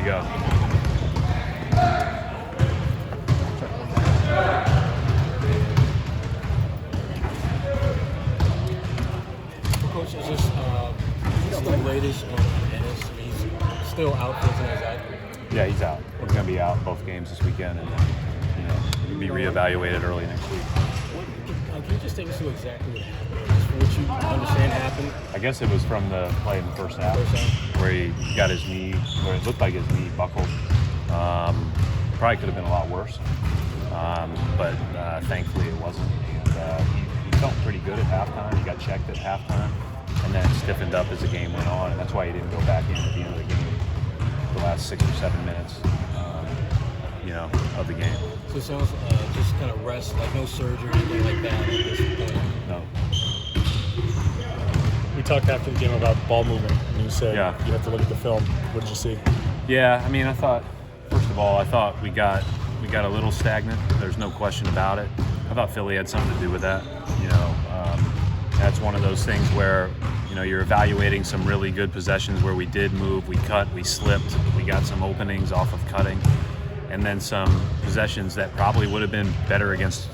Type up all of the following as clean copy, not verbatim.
you go. Coach, is this the latest on Ennis? He's still out for tonight. Yeah, he's out. He's going to be out both games this weekend, and he'll be reevaluated early next week. Can you just take us through exactly what happened? Just for what you understand happened? I guess it was from the play in the first half, where he got his knee, where it looked like his knee buckled. Probably could have been a lot worse, but thankfully it wasn't. And he felt pretty good at halftime. He got checked at halftime, and then stiffened up as the game went on, and that's why he didn't go back in at the end of the game, the last 6 or 7 minutes, of the game. So it sounds just kind of rest, like no surgery or anything like that at this point. No. We talked after the game about ball movement, and you said Yeah. you have to look at the film. What did you see? Yeah, I mean, I thought we got a little stagnant. There's no question about it. I thought Philly had something to do with that. That's one of those things where, you're evaluating some really good possessions where we did move, we cut, we slipped, we got some openings off of cutting, and then some possessions that probably would have been better against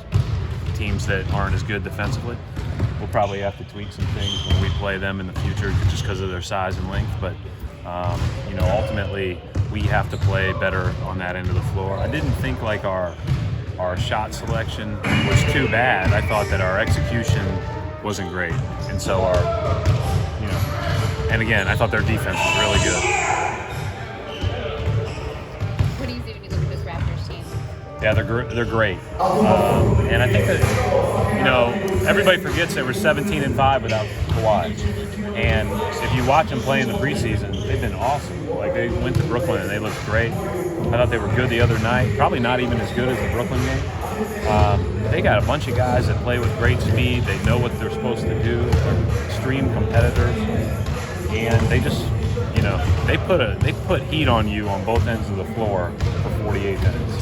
teams that aren't as good defensively. We'll probably have to tweak some things when we play them in the future just because of their size and length, but ultimately we have to play better on that end of the floor. I didn't think like our shot selection was too bad. I thought that our execution wasn't great, and so and again, I thought their defense was really good. What do you see when you look at this Raptors team? Yeah, they're great, and I think that everybody forgets they were 17-5 without Kawhi, and if you watch them play in the preseason, they've been awesome. Like they went to Brooklyn and they looked great. I thought they were good the other night. Probably not even as good as the Brooklyn game. They got a bunch of guys that play with great speed. They know what they're supposed to do. They're extreme competitors, and they just, they put heat on you on both ends of the floor for 48 minutes.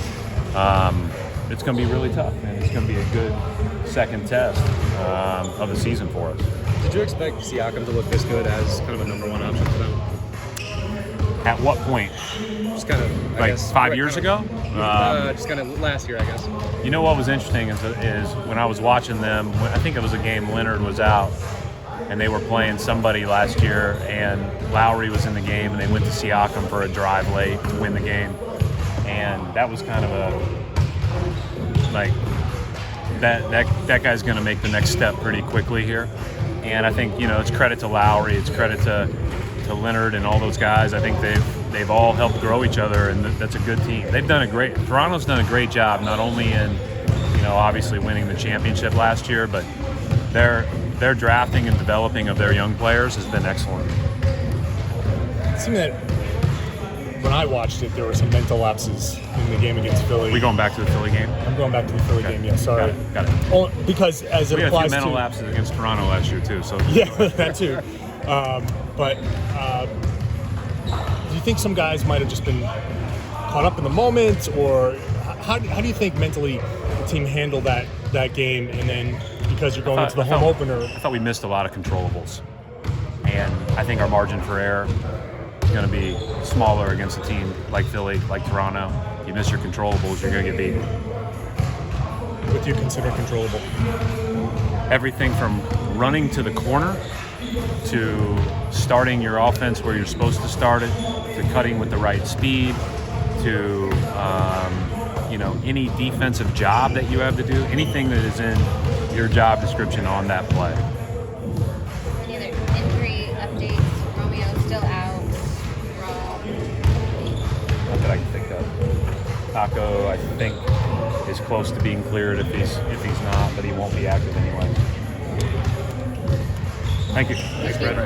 It's going to be really tough, and it's going to be a good second test of the season for us. Did you expect Siakam to look this good as kind of a number one option for them? At what point? Just kind of, I guess, 5 years ago? Just kind of last year, I guess. You know what was interesting is when I was watching them, I think it was a game Leonard was out, and they were playing somebody last year, and Lowry was in the game, and they went to Siakam for a drive late to win the game. And that was kind of that guy's going to make the next step pretty quickly here. And I think, it's credit to Lowry, it's credit to Leonard and all those guys. I think they've all helped grow each other, and that's a good team. Toronto's done a great job, not only in, obviously winning the championship last year, but their drafting and developing of their young players has been excellent. It seemed that when I watched it, there were some mental lapses in the game against Philly. Are we going back to the Philly game? I'm going back to the Philly game, yeah, sorry. Got it. Because as it we had a applies few mental to... lapses against Toronto last year, too. So Yeah, that too. But do you think some guys might have just been caught up in the moment, or how do you think mentally the team handled that game, and then because you're going into the home opener? I thought we missed a lot of controllables, and I think our margin for error is going to be smaller against a team like Philly, like Toronto. You miss your controllables, you're going to get beat. What do you consider controllable? Everything from running to the corner to starting your offense where you're supposed to start it, to cutting with the right speed, to any defensive job that you have to do, anything that is in your job description on that play. Any other injury updates? Romeo still out. Rob. Not that I can think of. Taco, I think, is close to being cleared if he's not, but he won't be active anyway. Thank you. Thanks, Brad.